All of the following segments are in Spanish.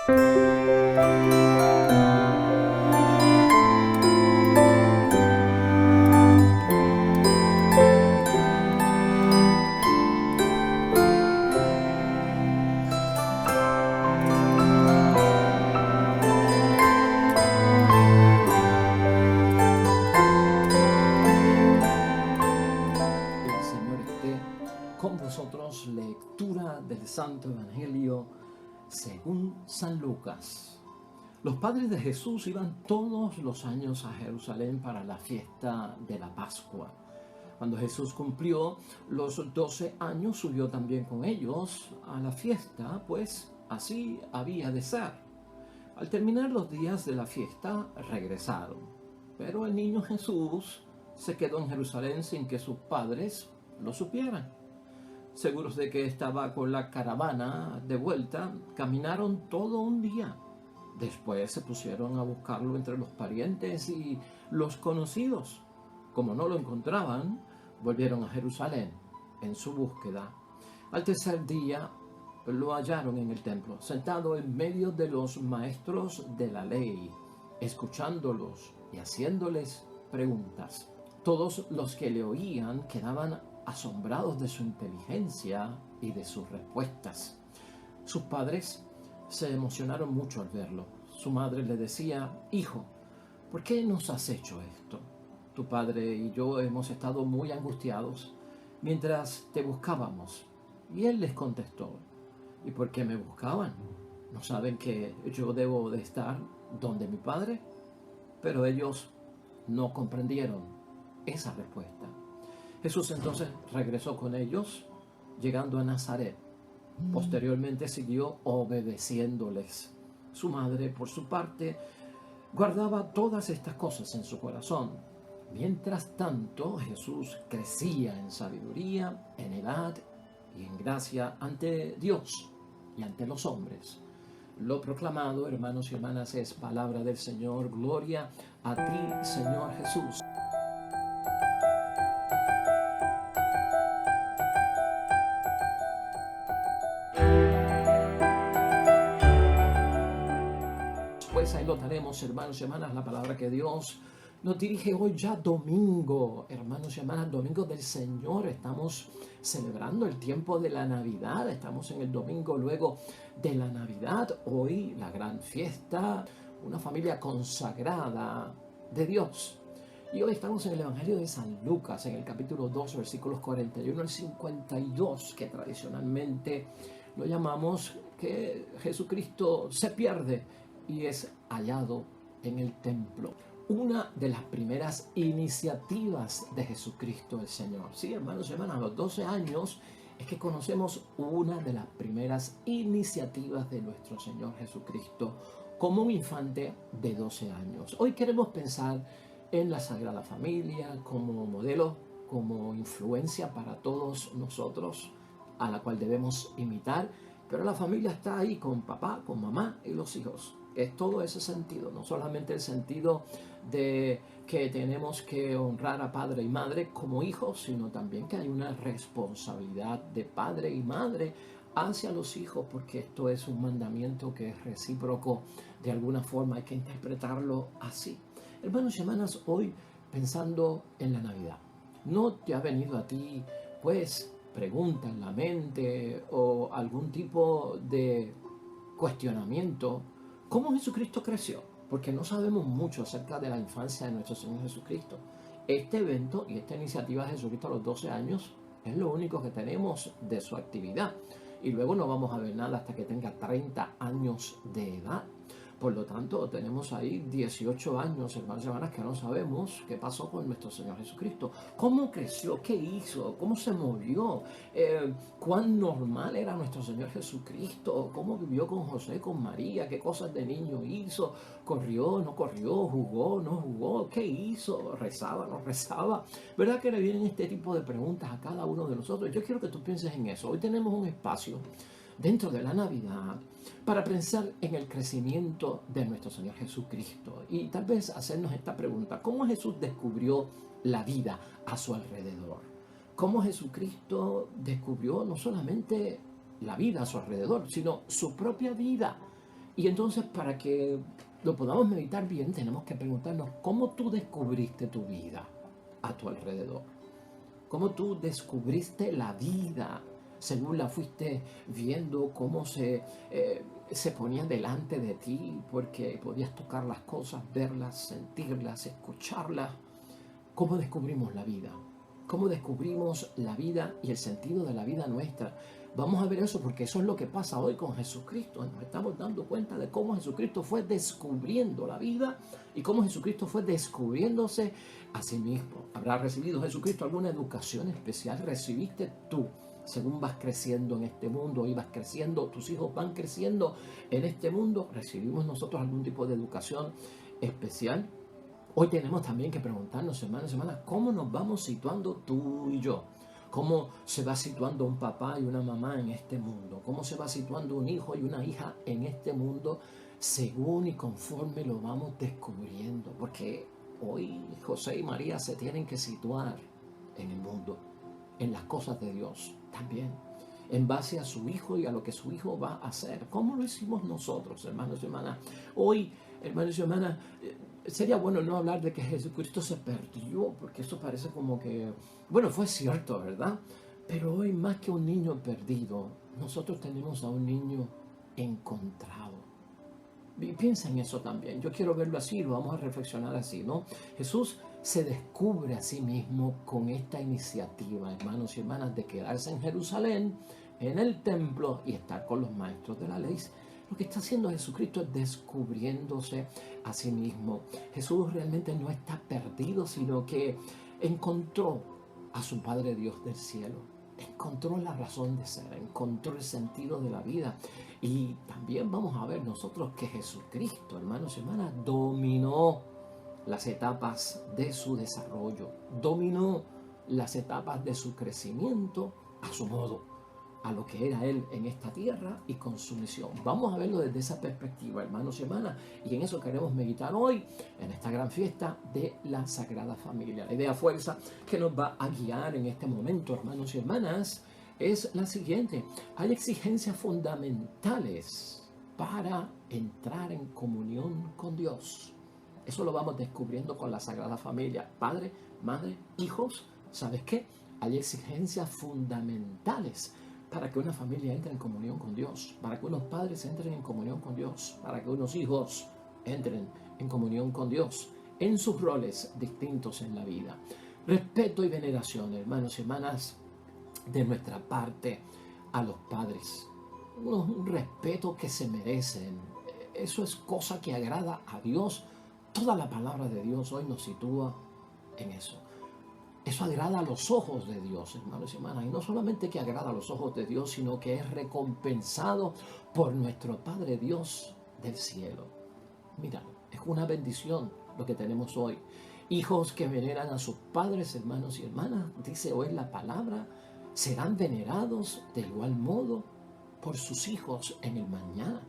El Señor esté con vosotros. Lectura del Santo Evangelio según San Lucas. Los padres de Jesús iban todos los años a Jerusalén para la fiesta de la Pascua. Cuando Jesús cumplió los 12 años, subió también con ellos a la fiesta, pues así había de ser. Al terminar los días de la fiesta, regresaron. Pero el niño Jesús se quedó en Jerusalén sin que sus padres lo supieran. Seguros de que estaba con la caravana de vuelta, caminaron todo un día. Después se pusieron a buscarlo entre los parientes y los conocidos. Como no lo encontraban, volvieron a Jerusalén en su búsqueda. Al tercer día lo hallaron en el templo, sentado en medio de los maestros de la ley, escuchándolos y haciéndoles preguntas. Todos los que le oían quedaban asombrados de su inteligencia y de sus respuestas. Sus padres se emocionaron mucho al verlo. Su madre le decía: «Hijo, ¿por qué nos has hecho esto? Tu padre y yo hemos estado muy angustiados mientras te buscábamos». Y él les contestó: «¿Y por qué me buscaban? ¿No saben que yo debo de estar donde mi padre?». Pero ellos no comprendieron esa respuesta. Jesús entonces regresó con ellos, llegando a Nazaret. Posteriormente siguió obedeciéndoles. Su madre, por su parte, guardaba todas estas cosas en su corazón. Mientras tanto, Jesús crecía en sabiduría, en edad y en gracia ante Dios y ante los hombres. Lo proclamado, hermanos y hermanas, es palabra del Señor. Gloria a ti, Señor Jesús. Pues ahí lo tenemos, hermanos y hermanas, la palabra que Dios nos dirige hoy, ya domingo, hermanos y hermanas, domingo del Señor. Estamos celebrando el tiempo de la Navidad, estamos en el domingo luego de la Navidad. Hoy la gran fiesta, una familia consagrada de Dios. Y hoy estamos en el Evangelio de San Lucas, en el capítulo 2, versículos 41 al 52, que tradicionalmente lo llamamos que Jesucristo se pierde y es hallado en el templo. Una de las primeras iniciativas de Jesucristo el Señor. Sí, hermanos y hermanas, a los 12 años es que conocemos una de las primeras iniciativas de nuestro Señor Jesucristo como un infante de 12 años. Hoy queremos pensar en la Sagrada Familia como modelo, como influencia para todos nosotros, a la cual debemos imitar. Pero la familia está ahí con papá, con mamá y los hijos. Es todo ese sentido, no solamente el sentido de que tenemos que honrar a padre y madre como hijos, sino también que hay una responsabilidad de padre y madre hacia los hijos, porque esto es un mandamiento que es recíproco. De alguna forma hay que interpretarlo así. Hermanos y hermanas, hoy pensando en la Navidad, ¿no te ha venido a ti, pues, pregunta en la mente o algún tipo de cuestionamiento? ¿Cómo Jesucristo creció? Porque no sabemos mucho acerca de la infancia de nuestro Señor Jesucristo. Este evento y esta iniciativa de Jesucristo a los 12 años es lo único que tenemos de su actividad. Y luego no vamos a ver nada hasta que tenga 30 años de edad. Por lo tanto, tenemos ahí 18 años, hermanos y hermanas, que no sabemos qué pasó con nuestro Señor Jesucristo. ¿Cómo creció? ¿Qué hizo? ¿Cómo se movió? ¿Cuán normal era nuestro Señor Jesucristo? ¿Cómo vivió con José, con María? ¿Qué cosas de niño hizo? ¿Corrió? ¿No corrió? ¿Jugó? ¿No jugó? ¿Qué hizo? ¿Rezaba? ¿No rezaba? ¿Verdad que le vienen este tipo de preguntas a cada uno de nosotros? Yo quiero que tú pienses en eso. Hoy tenemos un espacio dentro de la Navidad para pensar en el crecimiento de nuestro Señor Jesucristo y tal vez hacernos esta pregunta: ¿cómo Jesús descubrió la vida a su alrededor? ¿Cómo Jesucristo descubrió no solamente la vida a su alrededor, sino su propia vida? Y entonces, para que lo podamos meditar bien, tenemos que preguntarnos cómo tú descubriste tu vida a tu alrededor. Cómo tú descubriste la vida según la fuiste viendo, cómo se ponía delante de ti, porque podías tocar las cosas, verlas, sentirlas, escucharlas. ¿Cómo descubrimos la vida? ¿Cómo descubrimos la vida y el sentido de la vida nuestra? Vamos a ver eso porque eso es lo que pasa hoy con Jesucristo. Nos estamos dando cuenta de cómo Jesucristo fue descubriendo la vida y cómo Jesucristo fue descubriéndose a sí mismo. ¿Habrá recibido Jesucristo alguna educación especial? ¿Recibiste tú? Según vas creciendo en este mundo y vas creciendo, tus hijos van creciendo en este mundo, ¿recibimos nosotros algún tipo de educación especial? Hoy tenemos también que preguntarnos, hermanos y hermanas, ¿cómo nos vamos situando tú y yo? ¿Cómo se va situando un papá y una mamá en este mundo? ¿Cómo se va situando un hijo y una hija en este mundo según y conforme lo vamos descubriendo? Porque hoy José y María se tienen que situar en el mundo, en las cosas de Dios también, en base a su hijo y a lo que su hijo va a hacer. ¿Cómo lo hicimos nosotros, hermanos y hermanas? Hoy, hermanos y hermanas, sería bueno no hablar de que Jesucristo se perdió, porque eso parece como que, bueno, fue cierto, ¿verdad? Pero hoy, más que un niño perdido, nosotros tenemos a un niño encontrado. Y piensa en eso también. Yo quiero verlo así, lo vamos a reflexionar así, ¿no? Jesús se descubre a sí mismo con esta iniciativa, hermanos y hermanas, de quedarse en Jerusalén, en el templo y estar con los maestros de la ley. Lo que está haciendo Jesucristo es descubriéndose a sí mismo. Jesús realmente no está perdido, sino que encontró a su Padre Dios del cielo. Encontró la razón de ser, encontró el sentido de la vida. Y también vamos a ver nosotros que Jesucristo, hermanos y hermanas, dominó las etapas de su desarrollo, dominó las etapas de su crecimiento a su modo, a lo que era Él en esta tierra y con su misión. Vamos a verlo desde esa perspectiva, hermanos y hermanas, y en eso queremos meditar hoy, en esta gran fiesta de la Sagrada Familia. La idea fuerza que nos va a guiar en este momento, hermanos y hermanas, es la siguiente. Hay exigencias fundamentales para entrar en comunión con Dios. Eso lo vamos descubriendo con la Sagrada Familia. Padre, madre, hijos, ¿sabes qué? Hay exigencias fundamentales para que una familia entre en comunión con Dios, para que unos padres entren en comunión con Dios, para que unos hijos entren en comunión con Dios, en sus roles distintos en la vida. Respeto y veneración, hermanos y hermanas, de nuestra parte a los padres. Un respeto que se merecen. Eso es cosa que agrada a Dios. Toda la palabra de Dios hoy nos sitúa en eso. Eso agrada a los ojos de Dios, hermanos y hermanas. Y no solamente que agrada a los ojos de Dios, sino que es recompensado por nuestro Padre Dios del cielo. Mira, es una bendición lo que tenemos hoy. Hijos que veneran a sus padres, hermanos y hermanas, dice hoy la palabra, serán venerados de igual modo por sus hijos en el mañana.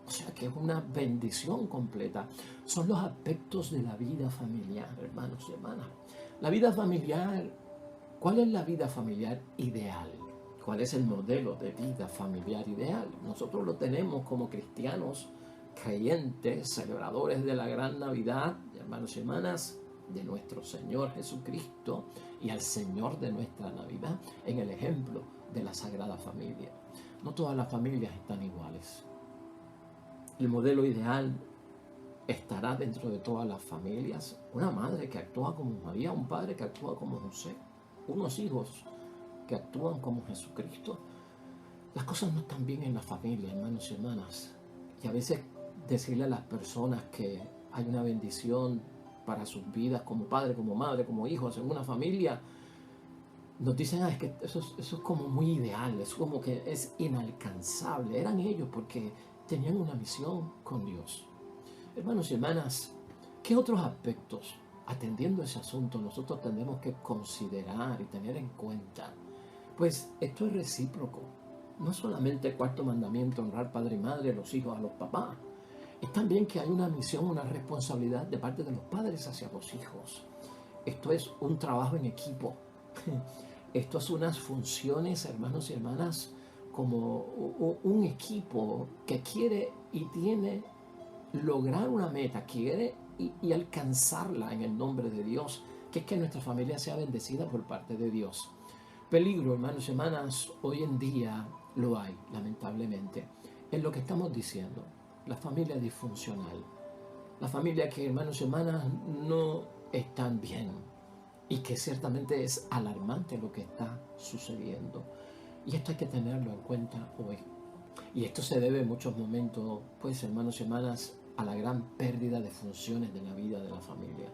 O sea que es una bendición completa. Son los aspectos de la vida familiar, hermanos y hermanas. La vida familiar, ¿cuál es la vida familiar ideal? ¿Cuál es el modelo de vida familiar ideal? Nosotros lo tenemos como cristianos, creyentes, celebradores de la gran Navidad, hermanos y hermanas, de nuestro Señor Jesucristo y al Señor de nuestra Navidad en el ejemplo de la Sagrada Familia. No todas las familias están iguales. El modelo ideal estará dentro de todas las familias. Una madre que actúa como María, un padre que actúa como José, unos hijos que actúan como Jesucristo. Las cosas no están bien en la familia, hermanos y hermanas. Y a veces decirle a las personas que hay una bendición para sus vidas como padre, como madre, como hijos en una familia, nos dicen, es que eso es como muy ideal, es como que es inalcanzable. Eran ellos porque tenían una misión con Dios. Hermanos y hermanas, ¿qué otros aspectos, atendiendo ese asunto, nosotros tenemos que considerar y tener en cuenta? Pues esto es recíproco. No solamente el cuarto mandamiento, honrar padre y madre, los hijos a los papás. Es también que hay una misión, una responsabilidad de parte de los padres hacia los hijos. Esto es un trabajo en equipo. Esto es unas funciones, hermanos y hermanas, como un equipo que quiere y tiene lograr una meta, quiere y alcanzarla en el nombre de Dios, que es que nuestra familia sea bendecida por parte de Dios. Peligro, hermanos y hermanas, hoy en día lo hay, lamentablemente, en lo que estamos diciendo, la familia disfuncional, la familia que, hermanos y hermanas, no están bien y que ciertamente es alarmante lo que está sucediendo. Y esto hay que tenerlo en cuenta hoy. Y esto se debe en muchos momentos, pues, hermanos y hermanas, a la gran pérdida de funciones de la vida de la familia.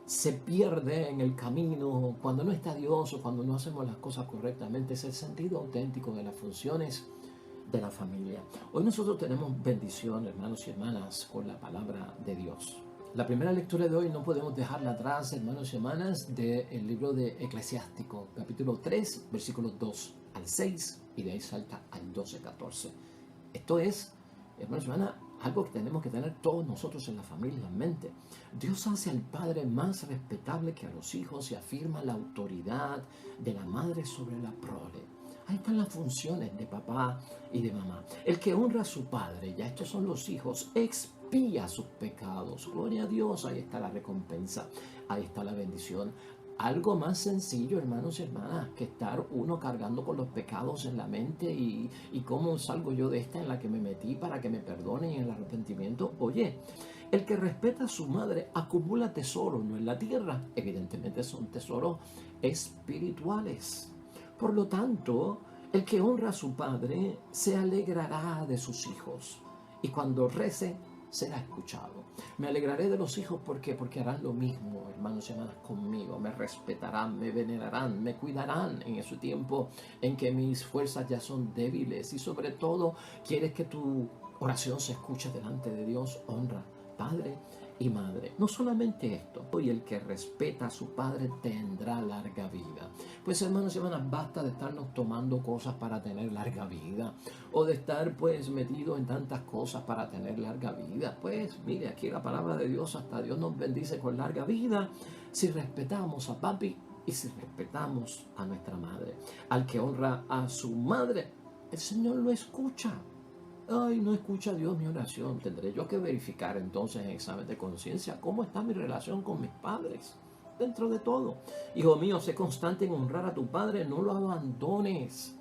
Se pierde en el camino cuando no está Dios o cuando no hacemos las cosas correctamente. Es el sentido auténtico de las funciones de la familia. Hoy nosotros tenemos bendición, hermanos y hermanas, con la palabra de Dios. La primera lectura de hoy no podemos dejarla atrás, hermanos y hermanas, del libro de Eclesiástico, capítulo 3, versículos 2 al 6, y de ahí salta al 12-14. Esto es, hermanos y hermanas, algo que tenemos que tener todos nosotros en la familia en mente. Dios hace al padre más respetable que a los hijos y afirma la autoridad de la madre sobre la prole. Ahí están las funciones de papá y de mamá. El que honra a su padre, ya estos son los hijos, expía sus pecados. Gloria a Dios, ahí está la recompensa, ahí está la bendición. Algo más sencillo, hermanos y hermanas, que estar uno cargando con los pecados en la mente y cómo salgo yo de esta en la que me metí para que me perdonen en el arrepentimiento. Oye, el que respeta a su madre acumula tesoros, no en la tierra, evidentemente son tesoros espirituales. Por lo tanto, el que honra a su padre se alegrará de sus hijos y cuando rece será escuchado. Me alegraré de los hijos porque harán lo mismo, hermanos y hermanas, conmigo. Me respetarán, me venerarán, me cuidarán en ese tiempo en que mis fuerzas ya son débiles y sobre todo quieres que tu oración se escuche delante de Dios. Honra, padre y madre. No solamente esto, y el que respeta a su padre tendrá larga vida. Pues hermanos y hermanas, basta de estarnos tomando cosas para tener larga vida o de estar pues metido en tantas cosas para tener larga vida. Pues mire, aquí la palabra de Dios, hasta Dios nos bendice con larga vida si respetamos a papi y si respetamos a nuestra madre. Al que honra a su madre, el Señor lo escucha. Ay, no escucha Dios mi oración. Tendré yo que verificar entonces en examen de conciencia cómo está mi relación con mis padres. Dentro de todo, hijo mío, sé constante en honrar a tu padre, no lo abandones.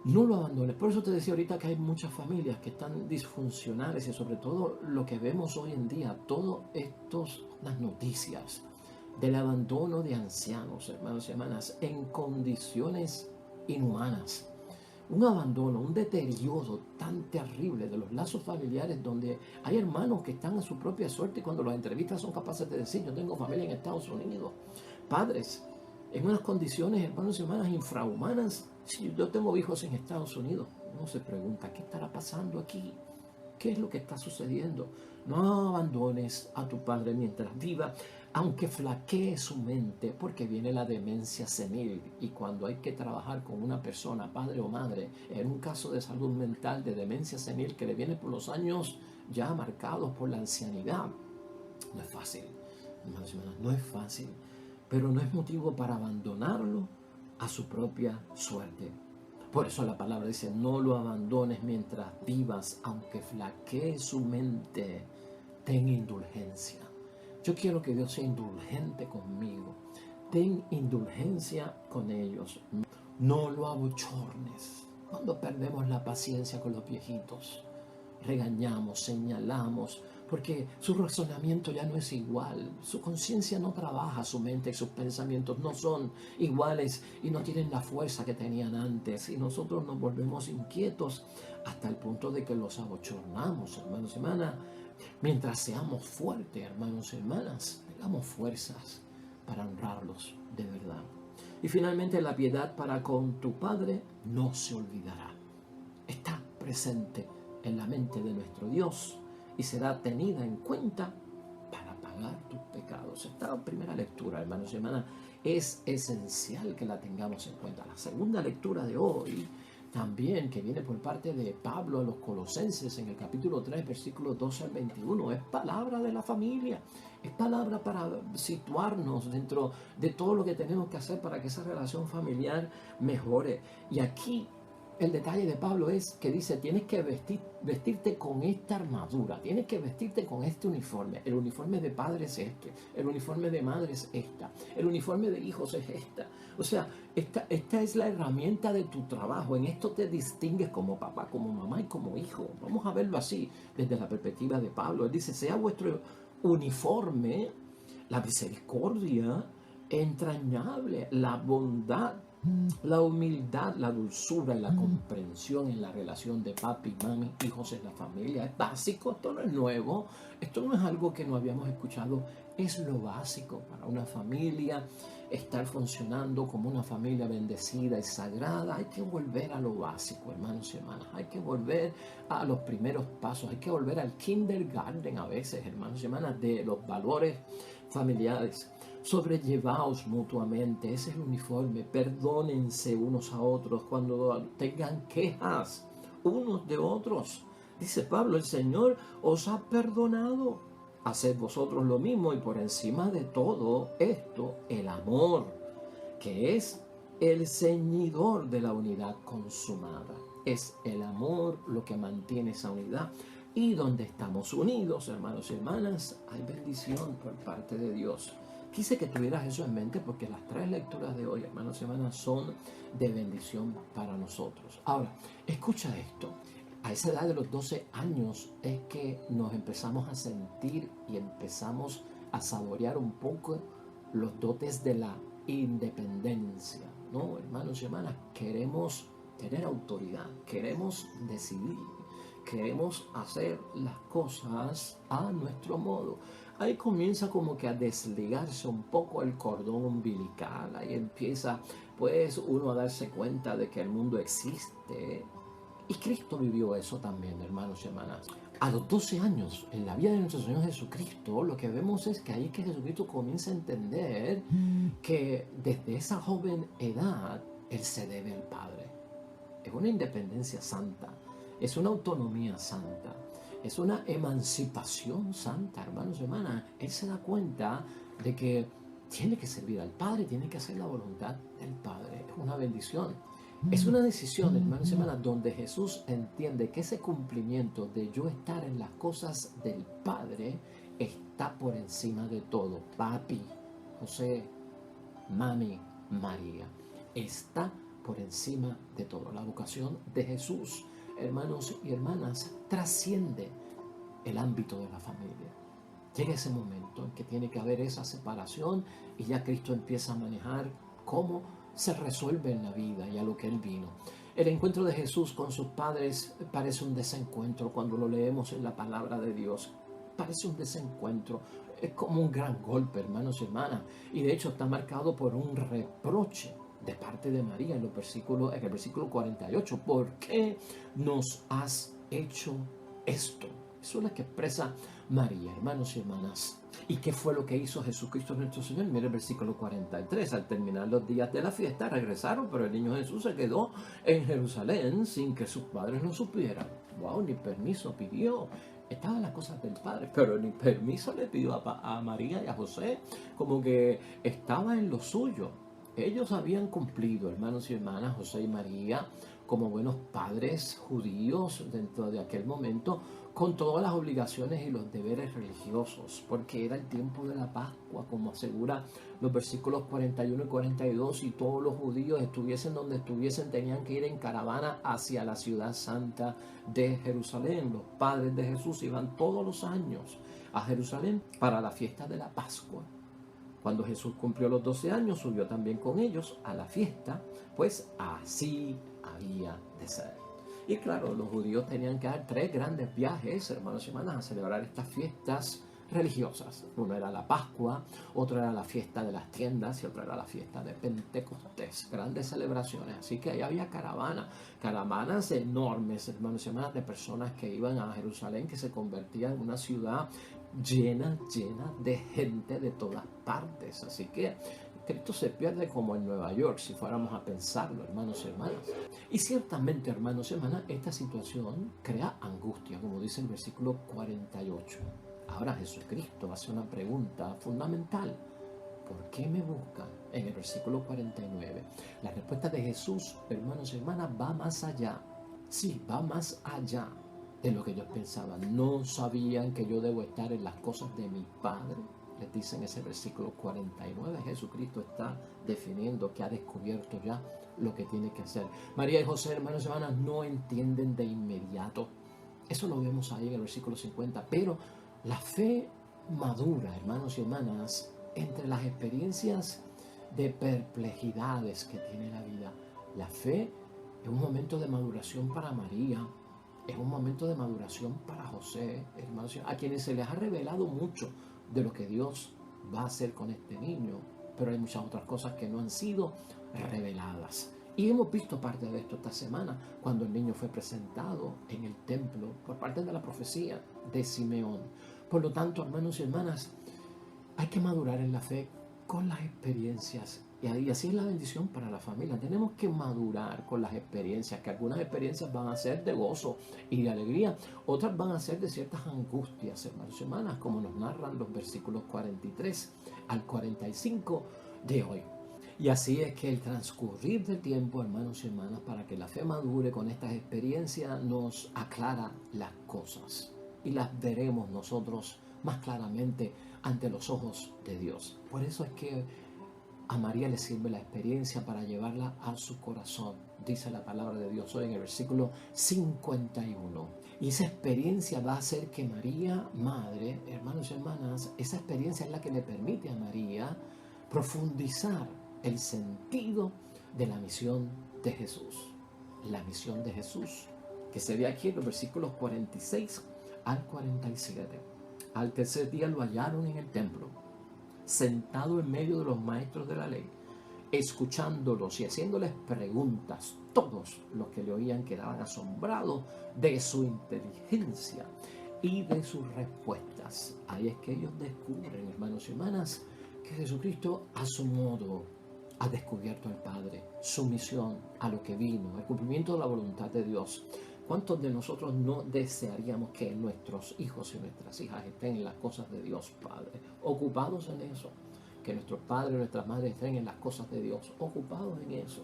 No lo abandones. Por eso te decía ahorita que hay muchas familias que están disfuncionales y sobre todo lo que vemos hoy en día, todas las noticias del abandono de ancianos, hermanos y hermanas, en condiciones inhumanas. Un abandono, un deterioro tan terrible de los lazos familiares donde hay hermanos que están a su propia suerte y cuando los entrevistas son capaces de decir, yo tengo familia en Estados Unidos, padres en unas condiciones, hermanos y hermanas, infrahumanas. Si yo tengo hijos en Estados Unidos, uno se pregunta, ¿qué estará pasando aquí? ¿Qué es lo que está sucediendo? No abandones a tu padre mientras viva, aunque flaquee su mente, porque viene la demencia senil. Y cuando hay que trabajar con una persona, padre o madre, en un caso de salud mental, de demencia senil, que le viene por los años ya marcados por la ancianidad, no es fácil, hermanos y hermanas, no es fácil, pero no es motivo para abandonarlo a su propia suerte. Por eso la palabra dice, no lo abandones mientras vivas, aunque flaquee su mente, ten indulgencia. Yo quiero que Dios sea indulgente conmigo. Ten indulgencia con ellos. No lo abochornes. Cuando perdemos la paciencia con los viejitos, regañamos, señalamos, porque su razonamiento ya no es igual, su conciencia no trabaja, su mente y sus pensamientos no son iguales y no tienen la fuerza que tenían antes y nosotros nos volvemos inquietos hasta el punto de que los abochornamos, hermanos y hermanas. Mientras seamos fuertes, hermanos y hermanas, tengamos fuerzas para honrarlos de verdad. Y finalmente, la piedad para con tu Padre no se olvidará. Está presente en la mente de nuestro Dios y será tenida en cuenta para pagar tus pecados. Esta primera lectura, hermanos y hermanas, es esencial que la tengamos en cuenta. La segunda lectura de hoy, también que viene por parte de Pablo a los Colosenses en el capítulo 3, versículos 12 al 21, es palabra de la familia, es palabra para situarnos dentro de todo lo que tenemos que hacer para que esa relación familiar mejore. Y aquí el detalle de Pablo es que dice, tienes que vestirte con esta armadura, tienes que vestirte con este uniforme. El uniforme de padre es este, el uniforme de madre es esta, el uniforme de hijos es esta. O sea, esta es la herramienta de tu trabajo. En esto te distingues como papá, como mamá y como hijo. Vamos a verlo así, desde la perspectiva de Pablo. Él dice, sea vuestro uniforme la misericordia entrañable, la bondad, la humildad, la dulzura y la comprensión en la relación de papi, mami, hijos en la familia. Es básico, esto no es nuevo, esto no es algo que no habíamos escuchado, es lo básico para una familia, estar funcionando como una familia bendecida y sagrada. Hay que volver a lo básico, hermanos y hermanas, hay que volver a los primeros pasos, hay que volver al kindergarten a veces, hermanos y hermanas, de los valores familiares. Sobrellevaos mutuamente, ese es el uniforme, perdónense unos a otros cuando tengan quejas unos de otros. Dice Pablo, el Señor os ha perdonado, haced vosotros lo mismo, y por encima de todo esto, el amor, que es el ceñidor de la unidad consumada. Es el amor lo que mantiene esa unidad. Y donde estamos unidos, hermanos y hermanas, hay bendición por parte de Dios. Quise que tuvieras eso en mente porque las 3 lecturas de hoy, hermanos y hermanas, son de bendición para nosotros. Ahora, escucha esto. A esa edad de los 12 años es que nos empezamos a sentir y empezamos a saborear un poco los dotes de la independencia, ¿no? Hermanos y hermanas, queremos tener autoridad, queremos decidir, queremos hacer las cosas a nuestro modo. Ahí comienza como que a desligarse un poco el cordón umbilical, ahí empieza pues uno a darse cuenta de que el mundo existe. Y Cristo vivió eso también, hermanos y hermanas. A los 12 años, en la vida de nuestro Señor Jesucristo, lo que vemos es que ahí es que Jesucristo comienza a entender que desde esa joven edad, Él se debe al Padre. Es una independencia santa, es una autonomía santa, es una emancipación santa, hermanos y hermanas. Él se da cuenta de que tiene que servir al Padre, tiene que hacer la voluntad del Padre. Es una bendición. Es una decisión, hermanos y hermanas, donde Jesús entiende que ese cumplimiento de yo estar en las cosas del Padre está por encima de todo. Papi, José, mami, María, está por encima de todo. La vocación de Jesús, hermanos y hermanas, trasciende el ámbito de la familia. Llega ese momento en que tiene que haber esa separación y ya Cristo empieza a manejar cómo se resuelve en la vida y a lo que Él vino. El encuentro de Jesús con sus padres parece un desencuentro cuando lo leemos en la palabra de Dios. Parece un desencuentro, es como un gran golpe, hermanos y hermanas. Y de hecho está marcado por un reproche de parte de María en el versículo 48. ¿Por qué nos has hecho esto? Eso es lo que expresa María, hermanos y hermanas. ¿Y qué fue lo que hizo Jesucristo nuestro Señor? Mira el versículo 43. Al terminar los días de la fiesta regresaron, pero el niño Jesús se quedó en Jerusalén sin que sus padres lo supieran. Wow, ni permiso pidió. Estaban las cosas del Padre, pero ni permiso le pidió a María y a José. Como que estaba en lo suyo. Ellos habían cumplido, hermanos y hermanas, José y María, como buenos padres judíos dentro de aquel momento, con todas las obligaciones y los deberes religiosos, porque era el tiempo de la Pascua, como asegura los versículos 41 y 42, y todos los judíos, estuviesen donde estuviesen, tenían que ir en caravana hacia la ciudad santa de Jerusalén. Los padres de Jesús iban todos los años a Jerusalén para la fiesta de la Pascua. Cuando Jesús cumplió los 12 años, subió también con ellos a la fiesta, pues así había de ser. Y claro, los judíos tenían que dar 3 grandes viajes, hermanos y hermanas, a celebrar estas fiestas religiosas. Uno era la Pascua, otro era la fiesta de las tiendas y otro era la fiesta de Pentecostés. Grandes celebraciones. Así que ahí había caravanas enormes, hermanos y hermanas, de personas que iban a Jerusalén, que se convertía en una ciudad llena de gente de todas partes. Así que Cristo se pierde como en Nueva York, si fuéramos a pensarlo, hermanos y hermanas. Y ciertamente, hermanos y hermanas, esta situación crea angustia, como dice el versículo 48. Ahora Jesucristo hace una pregunta fundamental. ¿Por qué me buscan? En el versículo 49. La respuesta de Jesús, hermanos y hermanas, va más allá. Sí, va más allá de lo que ellos pensaban. No sabían que yo debo estar en las cosas de mi Padre. Les dice en ese versículo 49. Jesucristo está definiendo que ha descubierto ya lo que tiene que hacer. María y José, hermanos y hermanas, no entienden de inmediato. Eso lo vemos ahí en el versículo 50. Pero la fe madura, hermanos y hermanas, entre las experiencias de perplejidades que tiene la vida. La fe es un momento de maduración para María, es un momento de maduración para José, hermanos, a quienes se les ha revelado mucho de lo que Dios va a hacer con este niño, pero hay muchas otras cosas que no han sido reveladas. Y hemos visto parte de esto esta semana, cuando el niño fue presentado en el templo por parte de la profecía de Simeón. Por lo tanto, hermanos y hermanas, hay que madurar en la fe con las experiencias. Y así es la bendición para la familia. Tenemos que madurar con las experiencias, que algunas experiencias van a ser de gozo y de alegría, otras van a ser de ciertas angustias, hermanos y hermanas, como nos narran los versículos 43 al 45 de hoy. Y así es que el transcurrir del tiempo, hermanos y hermanas, para que la fe madure con estas experiencias, nos aclara las cosas y las veremos nosotros más claramente ante los ojos de Dios. Por eso es que a María le sirve la experiencia para llevarla a su corazón, dice la palabra de Dios hoy en el versículo 51. Y esa experiencia va a hacer que María, madre, hermanos y hermanas, esa experiencia es la que le permite a María profundizar el sentido de la misión de Jesús. La misión de Jesús, que se ve aquí en los versículos 46 al 47. Al tercer día lo hallaron en el templo, sentado en medio de los maestros de la ley, escuchándolos y haciéndoles preguntas. Todos los que le oían quedaban asombrados de su inteligencia y de sus respuestas. Ahí es que ellos descubren, hermanos y hermanas, que Jesucristo a su modo ha descubierto al Padre, su misión, a lo que vino, el cumplimiento de la voluntad de Dios. ¿Cuántos de nosotros no desearíamos que nuestros hijos y nuestras hijas estén en las cosas de Dios Padre, ocupados en eso? Que nuestros padres y nuestras madres estén en las cosas de Dios, ocupados en eso.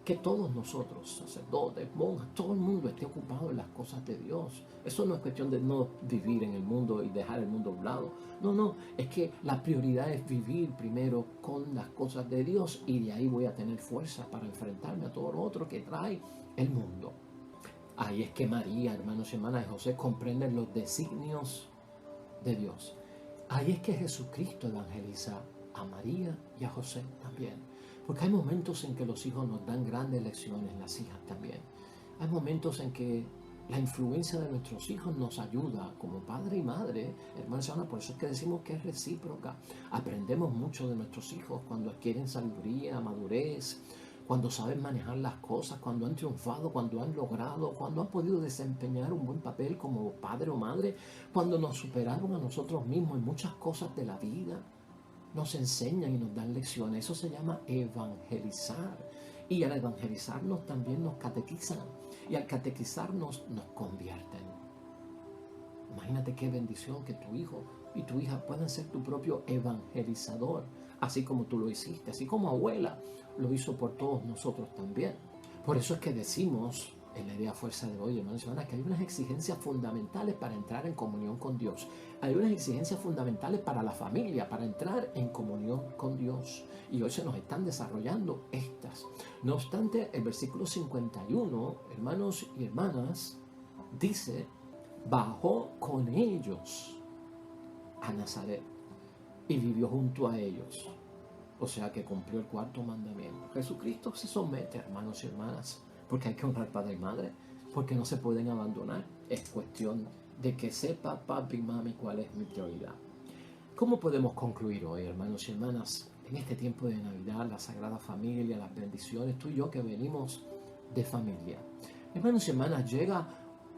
Que todos nosotros, sacerdotes, monjas, todo el mundo esté ocupado en las cosas de Dios. Eso no es cuestión de no vivir en el mundo y dejar el mundo a un lado. No, es que la prioridad es vivir primero con las cosas de Dios y de ahí voy a tener fuerza para enfrentarme a todo lo otro que trae el mundo. Ahí es que María, hermanos y hermanas, y José comprenden los designios de Dios. Ahí es que Jesucristo evangeliza a María y a José también. Porque hay momentos en que los hijos nos dan grandes lecciones, las hijas también. Hay momentos en que la influencia de nuestros hijos nos ayuda como padre y madre, hermanos y hermanas. Por eso es que decimos que es recíproca. Aprendemos mucho de nuestros hijos cuando adquieren sabiduría, madurez, cuando saben manejar las cosas, cuando han triunfado, cuando han logrado, cuando han podido desempeñar un buen papel como padre o madre, cuando nos superaron a nosotros mismos en muchas cosas de la vida, nos enseñan y nos dan lecciones. Eso se llama evangelizar. Y al evangelizarnos también nos catequizan. Y al catequizarnos nos convierten. Imagínate qué bendición que tu hijo y tu hija puedan ser tu propio evangelizador, así como tú lo hiciste, así como abuela lo hizo por todos nosotros también. Por eso es que decimos en la idea fuerza de hoy, hermanos y hermanas, que hay unas exigencias fundamentales para entrar en comunión con Dios. Hay unas exigencias fundamentales para la familia, para entrar en comunión con Dios. Y hoy se nos están desarrollando estas. No obstante, el versículo 51, hermanos y hermanas, dice: bajó con ellos a Nazaret y vivió junto a ellos. O sea que cumplió el cuarto mandamiento. Jesucristo se somete, hermanos y hermanas, porque hay que honrar padre y madre, porque no se pueden abandonar. Es cuestión de que sepa papi y mami cuál es mi prioridad. ¿Cómo podemos concluir hoy, hermanos y hermanas, en este tiempo de Navidad, la Sagrada Familia, las bendiciones, tú y yo que venimos de familia? Hermanos y hermanas, llega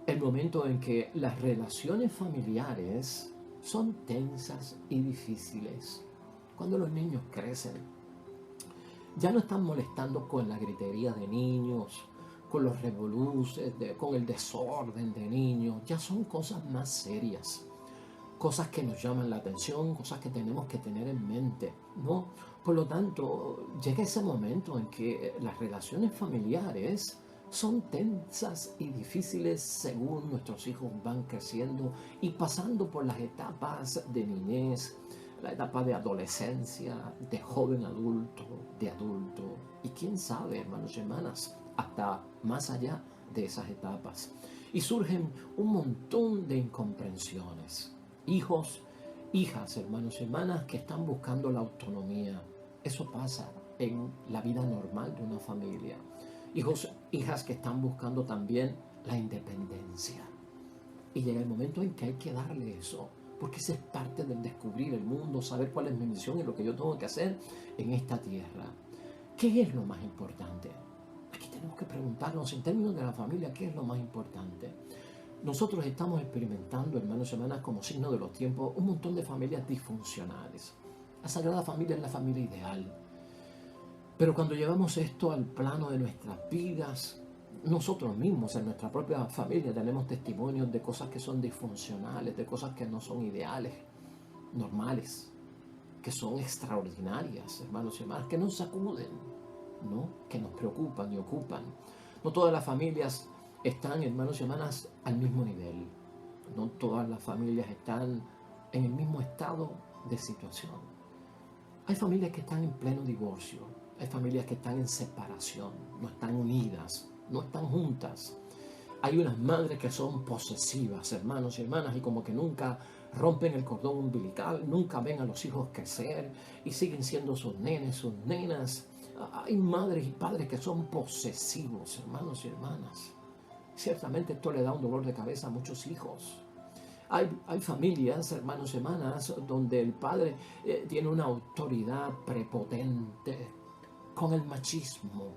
el momento en que las relaciones familiares son tensas y difíciles. Cuando los niños crecen, ya no están molestando con la gritería de niños, con los revoluces, con el desorden de niños. Ya son cosas más serias. cosas que nos llaman la atención, cosas que tenemos que tener en mente, ¿no? Por lo tanto, llega ese momento en que las relaciones familiares son tensas y difíciles según nuestros hijos van creciendo y pasando por las etapas de niñez, la etapa de adolescencia, de joven adulto, de adulto y quién sabe, hermanos y hermanas, hasta más allá de esas etapas. Y surgen un montón de incomprensiones. Hijos, hijas, hermanos y hermanas que están buscando la autonomía. Eso pasa en la vida normal de una familia. Hijos, hijas que están buscando también la independencia. Y llega el momento en que hay que darle eso, porque esa es parte del descubrir el mundo, saber cuál es mi misión y lo que yo tengo que hacer en esta tierra. ¿Qué es lo más importante? Aquí tenemos que preguntarnos en términos de la familia, ¿qué es lo más importante? Nosotros estamos experimentando, hermanos y hermanas, como signo de los tiempos, un montón de familias disfuncionales. La Sagrada Familia es la familia ideal. Pero cuando llevamos esto al plano de nuestras vidas, nosotros mismos en nuestra propia familia tenemos testimonios de cosas que son disfuncionales, de cosas que no son ideales, normales, que son extraordinarias, hermanos y hermanas, que nos sacuden, ¿no? Que nos preocupan y ocupan. No todas las familias están, hermanos y hermanas, al mismo nivel. No todas las familias están en el mismo estado de situación. Hay familias que están en pleno divorcio, hay familias que están en separación, no están unidas, no están juntas. Hay unas madres que son posesivas, hermanos y hermanas, y como que nunca rompen el cordón umbilical, nunca ven a los hijos crecer y siguen siendo sus nenes, sus nenas. Hay madres y padres que son posesivos, hermanos y hermanas. Ciertamente esto le da un dolor de cabeza a muchos hijos. Hay familias, hermanos y hermanas, donde el padre tiene una autoridad prepotente con el machismo,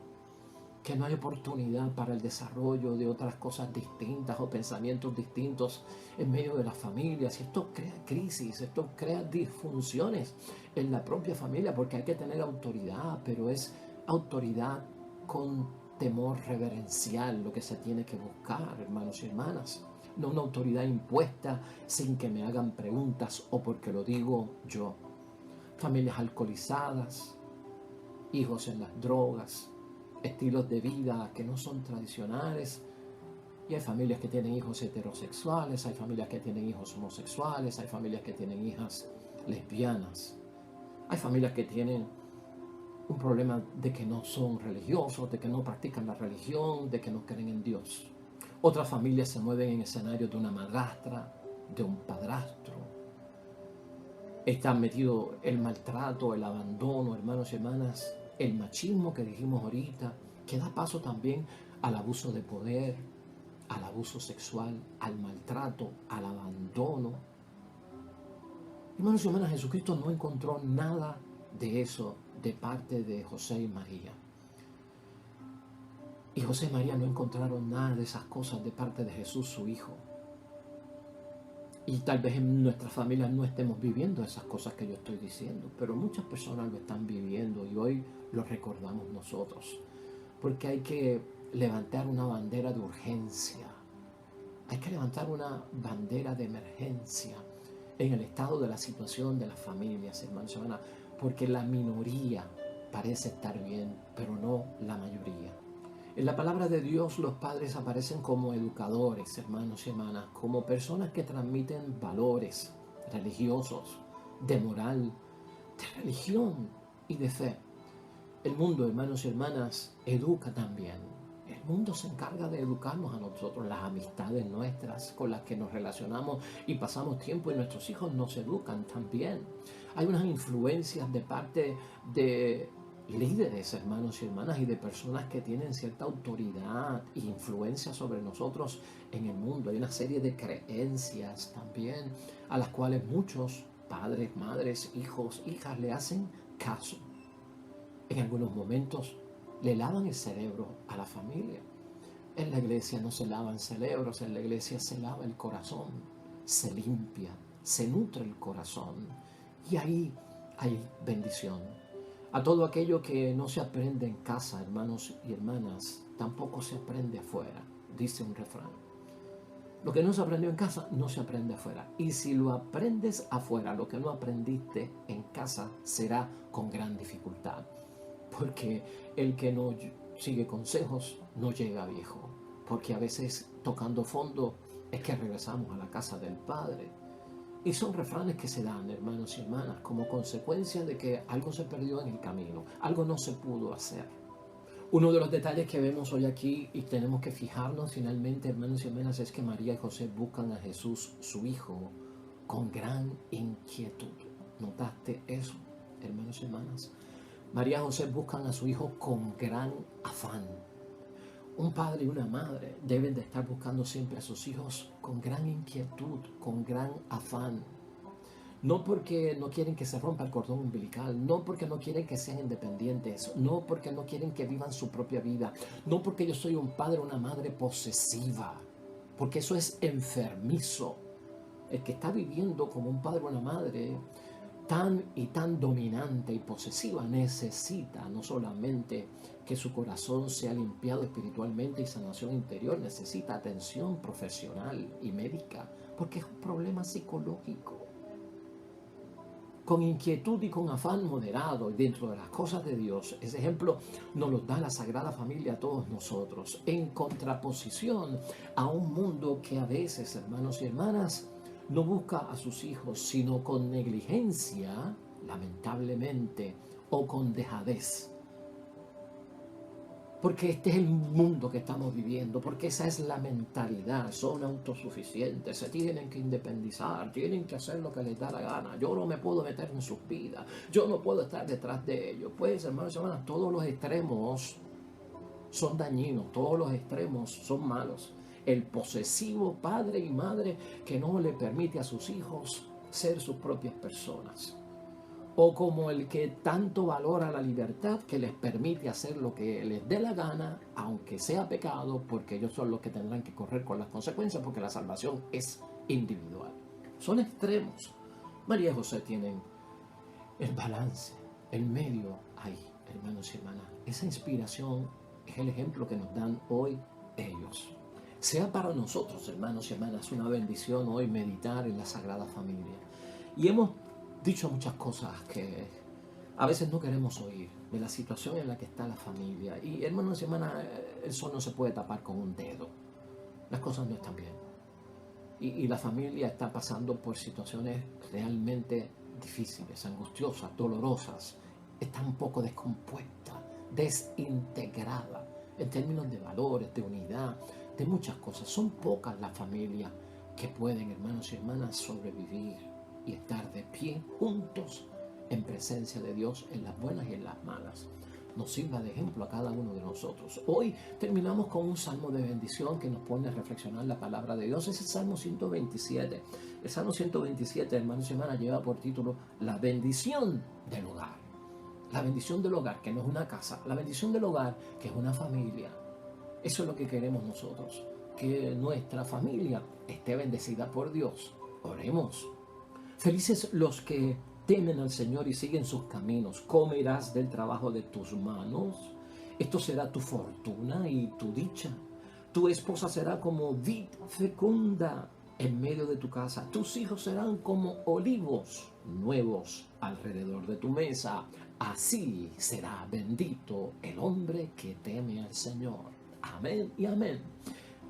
que no hay oportunidad para el desarrollo de otras cosas distintas o pensamientos distintos en medio de las familias. Y esto crea crisis, esto crea disfunciones en la propia familia, porque hay que tener autoridad, pero es autoridad con temor reverencial lo que se tiene que buscar, hermanos y hermanas. No una autoridad impuesta sin que me hagan preguntas o porque lo digo yo. Familias alcoholizadas, hijos en las drogas, estilos de vida que no son tradicionales. Y hay familias que tienen hijos heterosexuales, hay familias que tienen hijos homosexuales, hay familias que tienen hijas lesbianas. Hay familias que tienen un problema de que no son religiosos, de que no practican la religión, de que no creen en Dios. Otras familias se mueven en escenarios de una madrastra, de un padrastro. Está metido el maltrato, el abandono, hermanos y hermanas, el machismo que dijimos ahorita, que da paso también al abuso de poder, al abuso sexual, al maltrato, al abandono. Hermanos y hermanas, Jesucristo no encontró nada de eso de parte de José y María. Y José y María no encontraron nada de esas cosas de parte de Jesús, su Hijo. Y tal vez en nuestras familias no estemos viviendo esas cosas que yo estoy diciendo, pero muchas personas lo están viviendo y hoy lo recordamos nosotros. Porque hay que levantar una bandera de urgencia. Hay que levantar una bandera de emergencia en el estado de la situación de las familias, hermanos y hermanas, porque la minoría parece estar bien, pero no la mayoría. En la palabra de Dios los padres aparecen como educadores, hermanos y hermanas, como personas que transmiten valores religiosos, de moral, de religión y de fe. El mundo, hermanos y hermanas, educa también. El mundo se encarga de educarnos a nosotros, las amistades nuestras con las que nos relacionamos y pasamos tiempo y nuestros hijos nos educan también. Hay unas influencias de parte de líderes, hermanos y hermanas, y de personas que tienen cierta autoridad e influencia sobre nosotros en el mundo. Hay una serie de creencias también a las cuales muchos padres, madres, hijos, hijas le hacen caso. En algunos momentos le lavan el cerebro a la familia. En la iglesia no se lavan cerebros, en la iglesia se lava el corazón, se limpia, se nutre el corazón y ahí hay bendición. A todo aquello que no se aprende en casa, hermanos y hermanas, tampoco se aprende afuera, dice un refrán. Lo que no se aprendió en casa no se aprende afuera. Y si lo aprendes afuera, lo que no aprendiste en casa será con gran dificultad. Porque el que no sigue consejos no llega viejo. Porque a veces tocando fondo es que regresamos a la casa del Padre. Y son refranes que se dan, hermanos y hermanas, como consecuencia de que algo se perdió en el camino, algo no se pudo hacer. Uno de los detalles que vemos hoy aquí y tenemos que fijarnos finalmente, hermanos y hermanas, es que María y José buscan a Jesús, su hijo, con gran inquietud. ¿Notaste eso, hermanos y hermanas? María y José buscan a su hijo con gran afán. Un padre y una madre deben de estar buscando siempre a sus hijos con gran inquietud, con gran afán. No porque no quieren que se rompa el cordón umbilical, no porque no quieren que sean independientes, no porque no quieren que vivan su propia vida, no porque yo soy un padre o una madre posesiva, porque eso es enfermizo. El que está viviendo como un padre o una madre tan dominante y posesiva necesita no solamente que su corazón sea limpiado espiritualmente y sanación interior, necesita atención profesional y médica, porque es un problema psicológico. Con inquietud y con afán moderado y dentro de las cosas de Dios, ese ejemplo nos lo da la Sagrada Familia a todos nosotros, en contraposición a un mundo que a veces, hermanos y hermanas, no busca a sus hijos, sino con negligencia, lamentablemente, o con dejadez. Porque este es el mundo que estamos viviendo, porque esa es la mentalidad, son autosuficientes, se tienen que independizar, tienen que hacer lo que les da la gana, yo no me puedo meter en sus vidas, yo no puedo estar detrás de ellos. Pues, hermanos y hermanas, todos los extremos son dañinos, todos los extremos son malos. El posesivo padre y madre que no le permite a sus hijos ser sus propias personas. O como el que tanto valora la libertad que les permite hacer lo que les dé la gana, aunque sea pecado, porque ellos son los que tendrán que correr con las consecuencias, porque la salvación es individual. Son extremos. María y José tienen el balance, el medio ahí, hermanos y hermanas. Esa inspiración es el ejemplo que nos dan hoy ellos. Sea para nosotros, hermanos y hermanas, una bendición hoy meditar en la Sagrada Familia. Y hemos dicho muchas cosas que a veces no queremos oír de la situación en la que está la familia. Y hermanos y hermanas, el sol no se puede tapar con un dedo. Las cosas no están bien. Y la familia está pasando por situaciones realmente difíciles, angustiosas, dolorosas. Está un poco descompuesta, desintegrada en términos de valores, de unidad, de muchas cosas. Son pocas las familias que pueden, hermanos y hermanas, sobrevivir y estar de pie juntos en presencia de Dios en las buenas y en las malas. Nos sirva de ejemplo a cada uno de nosotros. Hoy terminamos con un salmo de bendición que nos pone a reflexionar la palabra de Dios. Es el Salmo 127. El Salmo 127, hermanos y hermanas, lleva por título La bendición del hogar. La bendición del hogar, que no es una casa. La bendición del hogar, que es una familia. Eso es lo que queremos nosotros. Que nuestra familia esté bendecida por Dios. Oremos. Felices los que temen al Señor y siguen sus caminos. Comerás del trabajo de tus manos. Esto será tu fortuna y tu dicha. Tu esposa será como vid fecunda en medio de tu casa. Tus hijos serán como olivos nuevos alrededor de tu mesa. Así será bendito el hombre que teme al Señor. Amén y amén.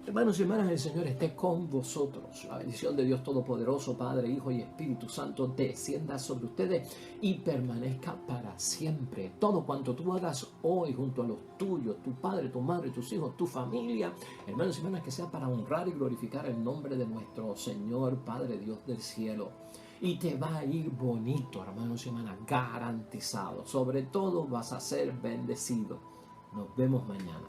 Hermanos y hermanas, el Señor esté con vosotros. La bendición de Dios Todopoderoso, Padre, Hijo y Espíritu Santo, descienda sobre ustedes y permanezca para siempre. Todo cuanto tú hagas hoy junto a los tuyos, tu padre, tu madre, tus hijos, tu familia, hermanos y hermanas, que sea para honrar y glorificar el nombre de nuestro Señor, Padre Dios del cielo. Y te va a ir bonito, hermanos y hermanas, garantizado. Sobre todo vas a ser bendecido. Nos vemos mañana.